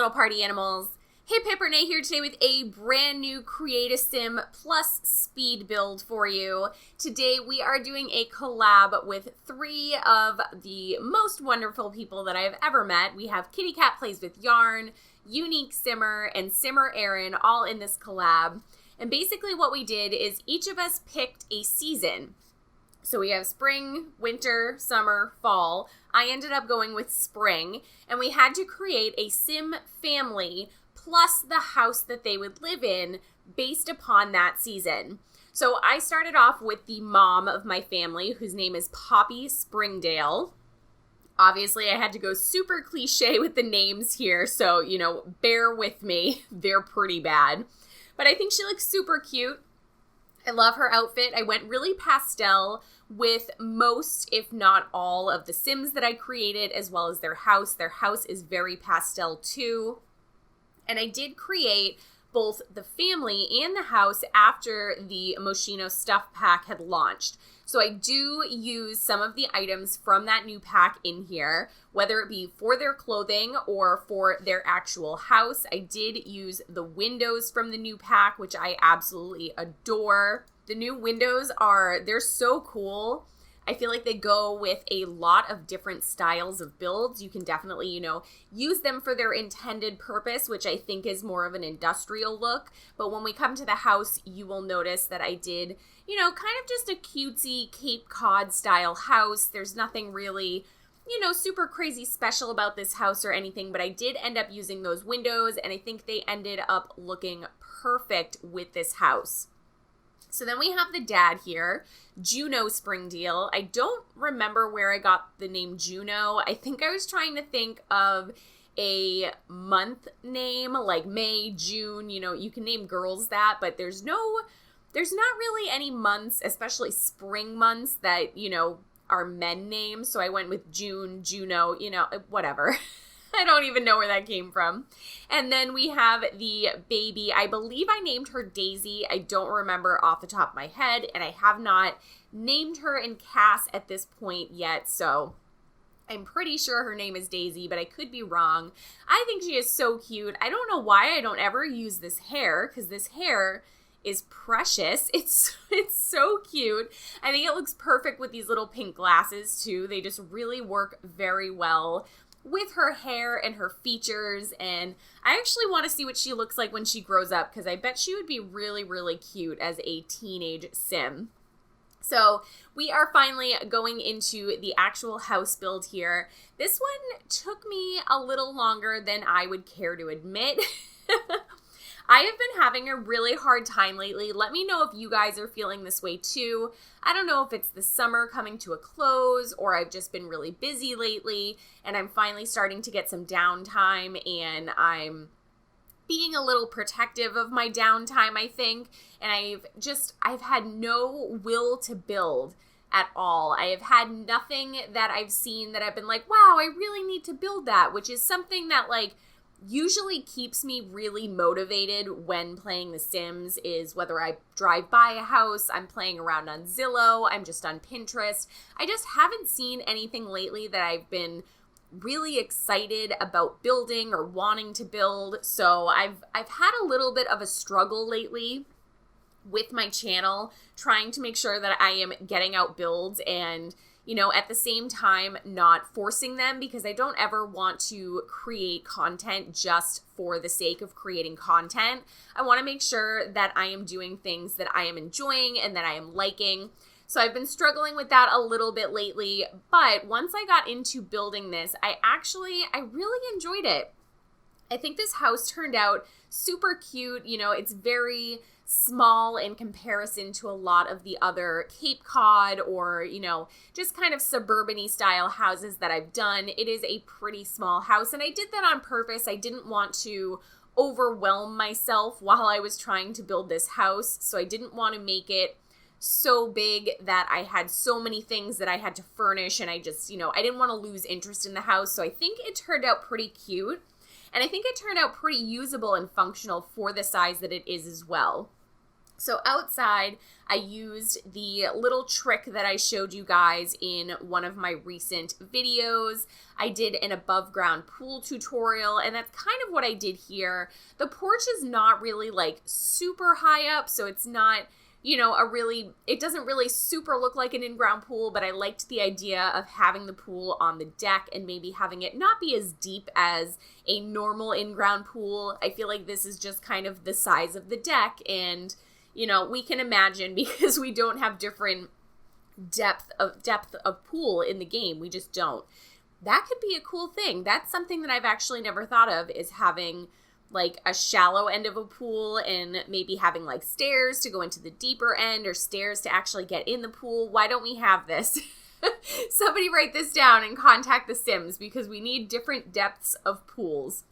Hello party animals. hiphiprenee here today with a brand new Create a Sim plus speed build for you. Today we are doing a collab with three of the most wonderful people that I've ever met. We have Kitty Cat Plays with Yarn, UniqueSimmer, and SimmerErin all in this collab. And basically what we did is each of us picked a season. So we have spring, winter, summer, fall. I ended up going with spring, and we had to create a sim family plus the house that they would live in based upon that season. So I started off with the mom of my family, whose name is Poppy Springdale. Obviously, I had to go super cliche with the names here, so, bear with me. They're pretty bad. But I think she looks super cute. I love her outfit. I went really pastel with most, if not all, of the Sims that I created, as well as their house. Their house is very pastel too. And I did create both the family and the house after the Moschino stuff pack had launched. So I do use some of the items from that new pack in here, whether it be for their clothing or for their actual house. I did use the windows from the new pack, which I absolutely adore. The new windows they're so cool. I feel like they go with a lot of different styles of builds. You can definitely, use them for their intended purpose, which I think is more of an industrial look. But when we come to the house, you will notice that I did, kind of just a cutesy Cape Cod style house. There's nothing really, super crazy special about this house or anything, but I did end up using those windows, and I think they ended up looking perfect with this house. So then we have the dad here, Juno Springdale. I don't remember where I got the name Juno. I think I was trying to think of a month name like May, June. You can name girls that, but there's not really any months, especially spring months, that, are men names. So I went with June, Juno, whatever. I don't even know where that came from. And then we have the baby. I believe I named her Daisy. I don't remember off the top of my head, and I have not named her in Cass at this point yet, so I'm pretty sure her name is Daisy, but I could be wrong. I think she is so cute. I don't know why I don't ever use this hair, because this hair is precious. It's so cute. I think it looks perfect with these little pink glasses, too. They just really work very well with her hair and her features, and I actually want to see what she looks like when she grows up, because I bet she would be really, really cute as a teenage sim. So we are finally going into the actual house build here. This one took me a little longer than I would care to admit. I have been having a really hard time lately. Let me know if you guys are feeling this way too. I don't know if it's the summer coming to a close, or I've just been really busy lately and I'm finally starting to get some downtime, and I'm being a little protective of my downtime, I think. And I've had no will to build at all. I have had nothing that I've seen that I've been like, wow, I really need to build that, which is something that usually keeps me really motivated when playing The Sims, is whether I drive by a house, I'm playing around on Zillow, I'm just on Pinterest. I just haven't seen anything lately that I've been really excited about building or wanting to build. So I've had a little bit of a struggle lately with my channel, trying to make sure that I am getting out builds and at the same time, not forcing them, because I don't ever want to create content just for the sake of creating content. I want to make sure that I am doing things that I am enjoying and that I am liking. So I've been struggling with that a little bit lately, but once I got into building this, I really enjoyed it. I think this house turned out super cute. It's very small in comparison to a lot of the other Cape Cod or, just kind of suburban-y style houses that I've done. It is a pretty small house, and I did that on purpose. I didn't want to overwhelm myself while I was trying to build this house, so I didn't want to make it so big that I had so many things that I had to furnish, and I just, I didn't want to lose interest in the house. So I think it turned out pretty cute, and I think it turned out pretty usable and functional for the size that it is as well. So outside, I used the little trick that I showed you guys in one of my recent videos. I did an above ground pool tutorial, and that's kind of what I did here. The porch is not really like super high up, so it's not, you know, it doesn't really super look like an in-ground pool, but I liked the idea of having the pool on the deck and maybe having it not be as deep as a normal in-ground pool. I feel like this is just kind of the size of the deck, and you know, we can imagine, because we don't have different depth of pool in the game. We just don't. That could be a cool thing. That's something that I've actually never thought of, is having like a shallow end of a pool and maybe having like stairs to go into the deeper end, or stairs to actually get in the pool. Why don't we have this? Somebody write this down and contact the Sims, because we need different depths of pools.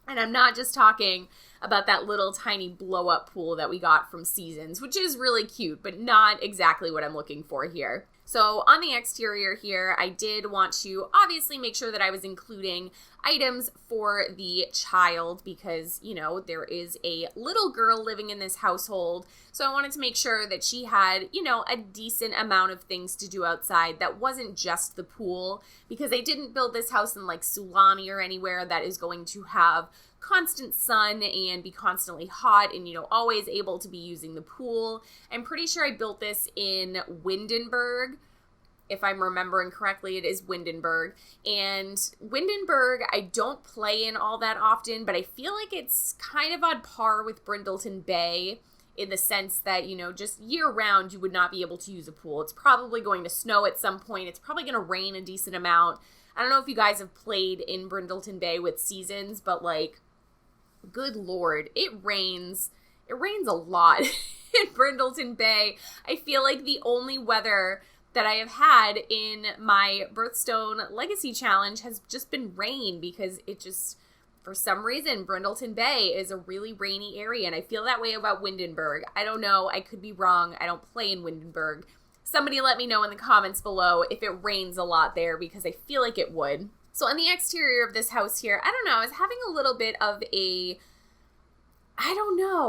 And I'm not just talking about that little tiny blow-up pool that we got from Seasons, which is really cute, but not exactly what I'm looking for here. So on the exterior here, I did want to obviously make sure that I was including items for the child, because, you know, there is a little girl living in this household. So I wanted to make sure that she had, you know, a decent amount of things to do outside that wasn't just the pool, because I didn't build this house in like Sulani or anywhere that is going to have constant sun and be constantly hot and, you know, always able to be using the pool. I'm pretty sure I built this in Windenburg. If I'm remembering correctly, it is Windenburg. And Windenburg, I don't play in all that often, but I feel like it's kind of on par with Brindleton Bay, in the sense that, you know, just year round, you would not be able to use a pool. It's probably going to snow at some point. It's probably going to rain a decent amount. I don't know if you guys have played in Brindleton Bay with Seasons, but like, good Lord, it rains a lot in Brindleton Bay. I feel like the only weather that I have had in my Birthstone Legacy Challenge has just been rain, because it just, for some reason, Brindleton Bay is a really rainy area, and I feel that way about Windenburg. I don't know, I could be wrong. I don't play in Windenburg. Somebody let me know in the comments below if it rains a lot there, because I feel like it would. So on the exterior of this house here, I don't know, I was having a little bit of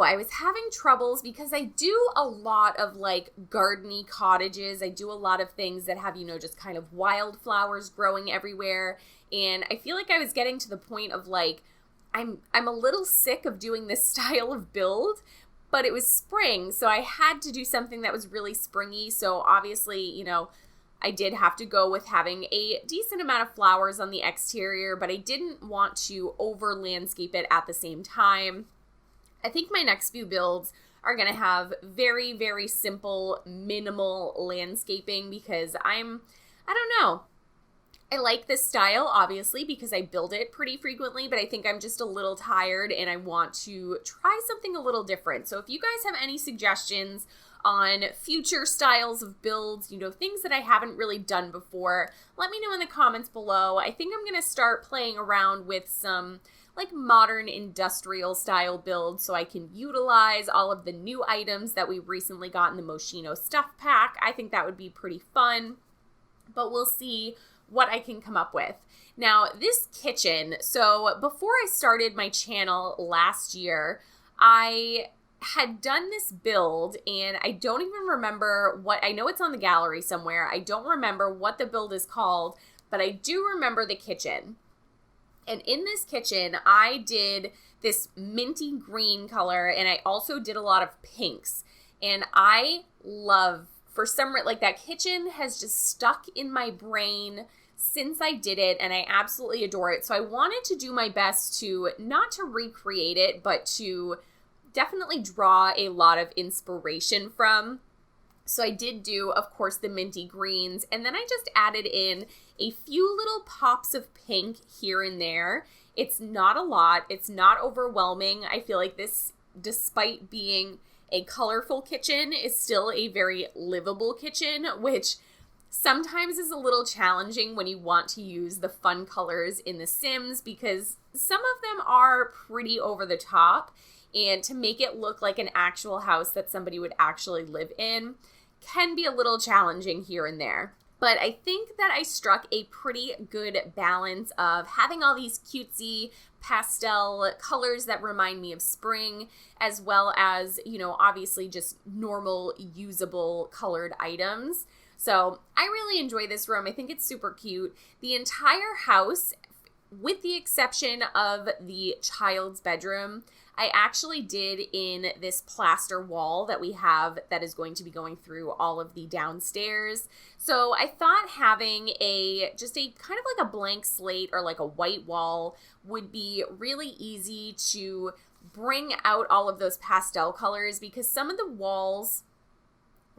I was having troubles, because I do a lot of like gardeny cottages. I do a lot of things that have, you know, just kind of wildflowers growing everywhere. And I feel like I was getting to the point of like, I'm a little sick of doing this style of build, but it was spring, so I had to do something that was really springy. So obviously, you know, I did have to go with having a decent amount of flowers on the exterior, but I didn't want to over landscape it at the same time. I think my next few builds are going to have very, very simple, minimal landscaping, because I don't know. I like this style, obviously, because I build it pretty frequently, but I think I'm just a little tired and I want to try something a little different. So if you guys have any suggestions on future styles of builds, you know, things that I haven't really done before, let me know in the comments below. I think I'm going to start playing around with some like modern industrial style builds, so I can utilize all of the new items that we recently got in the Moschino stuff pack. I think that would be pretty fun, but we'll see what I can come up with. Now, this kitchen, so before I started my channel last year, I had done this build, and I don't even remember I know it's on the gallery somewhere. I don't remember what the build is called, but I do remember the kitchen. And in this kitchen, I did this minty green color, and I also did a lot of pinks. And I love, for some reason, like that kitchen has just stuck in my brain since I did it, and I absolutely adore it. So I wanted to do my best to, not to recreate it, but to definitely draw a lot of inspiration from. So I did do, of course, the minty greens, and then I just added in a few little pops of pink here and there. It's not a lot. It's not overwhelming. I feel like this, despite being a colorful kitchen, is still a very livable kitchen, which sometimes is a little challenging when you want to use the fun colors in The Sims, because some of them are pretty over the top, and to make it look like an actual house that somebody would actually live in can be a little challenging here and there. But I think that I struck a pretty good balance of having all these cutesy pastel colors that remind me of spring, as well as, you know, obviously just normal usable colored items. So I really enjoy this room. I think it's super cute. The entire house, with the exception of the child's bedroom, I actually did in this plaster wall that we have that is going to be going through all of the downstairs. So I thought having just a kind of like a blank slate or like a white wall would be really easy to bring out all of those pastel colors, because some of the walls,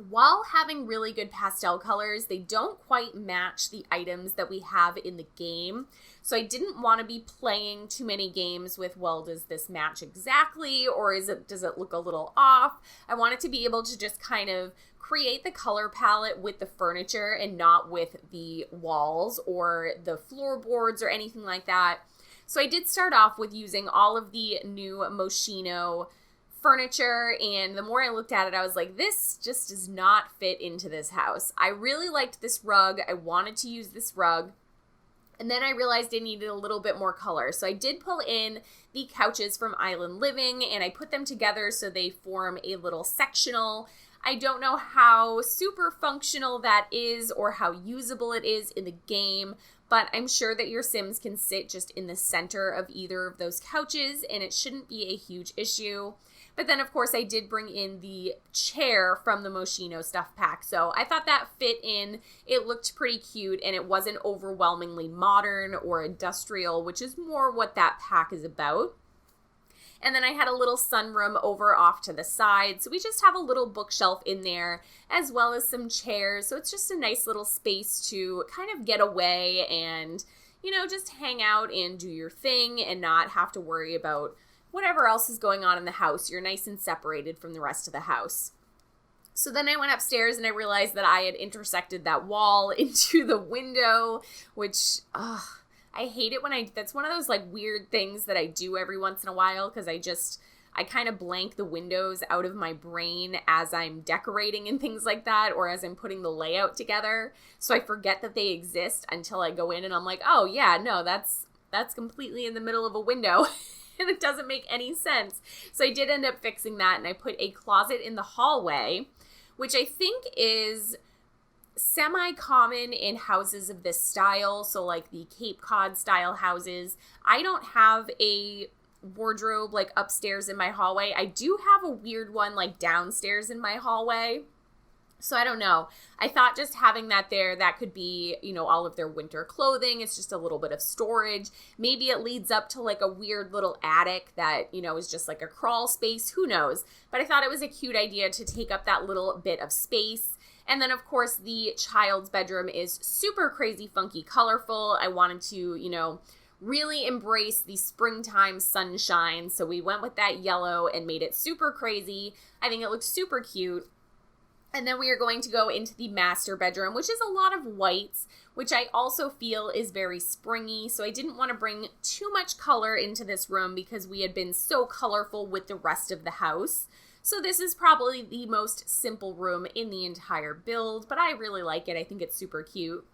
while having really good pastel colors, they don't quite match the items that we have in the game. So I didn't want to be playing too many games with, well, does this match exactly, or does it look a little off? I wanted to be able to just kind of create the color palette with the furniture and not with the walls or the floorboards or anything like that. So I did start off with using all of the new Moschino furniture, and the more I looked at it, I was like, this just does not fit into this house. I really liked this rug. I wanted to use this rug. And then I realized I needed a little bit more color. So I did pull in the couches from Island Living, and I put them together so they form a little sectional. I don't know how super functional that is or how usable it is in the game, but I'm sure that your Sims can sit just in the center of either of those couches, and it shouldn't be a huge issue. But then, of course, I did bring in the chair from the Moschino stuff pack. So I thought that fit in. It looked pretty cute, and it wasn't overwhelmingly modern or industrial, which is more what that pack is about. And then I had a little sunroom over off to the side. So we just have a little bookshelf in there, as well as some chairs. So it's just a nice little space to kind of get away and, you know, just hang out and do your thing and not have to worry about whatever else is going on in the house. You're nice and separated from the rest of the house. So then I went upstairs and I realized that I had intersected that wall into the window, which, I hate it when that's one of those like weird things that I do every once in a while, because I kind of blank the windows out of my brain as I'm decorating and things like that, or as I'm putting the layout together. So I forget that they exist until I go in and I'm like, oh yeah, no, that's completely in the middle of a window. And it doesn't make any sense. So I did end up fixing that, and I put a closet in the hallway, which I think is semi-common in houses of this style. So like the Cape Cod style houses. I don't have a wardrobe like upstairs in my hallway. I do have a weird one like downstairs in my hallway. So I don't know. I thought just having that there, that could be, you know, all of their winter clothing. It's just a little bit of storage. Maybe it leads up to like a weird little attic that, you know, is just like a crawl space. Who knows? But I thought it was a cute idea to take up that little bit of space. And then, of course, the child's bedroom is super crazy, funky, colorful. I wanted to, you know, really embrace the springtime sunshine. So we went with that yellow and made it super crazy. I think it looks super cute. And then we are going to go into the master bedroom, which is a lot of whites, which I also feel is very springy. So I didn't want to bring too much color into this room because we had been so colorful with the rest of the house. So this is probably the most simple room in the entire build, but I really like it. I think it's super cute.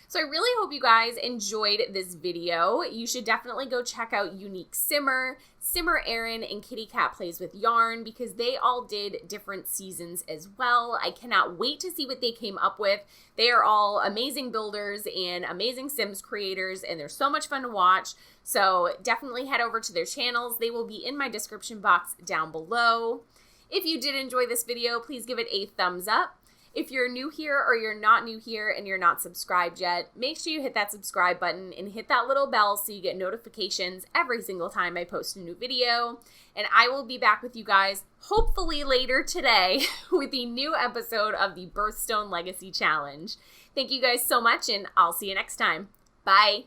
So I really hope you guys enjoyed this video. You should definitely go check out UniqueSimmer, SimmerErin, and KittyCatPWY with Yarn, because they all did different seasons as well. I cannot wait to see what they came up with. They are all amazing builders and amazing Sims creators, and they're so much fun to watch. So definitely head over to their channels. They will be in my description box down below. If you did enjoy this video, please give it a thumbs up. If you're new here or you're not new here and you're not subscribed yet, make sure you hit that subscribe button and hit that little bell so you get notifications every single time I post a new video. And I will be back with you guys hopefully later today with the new episode of the Birthstone Legacy Challenge. Thank you guys so much, and I'll see you next time. Bye.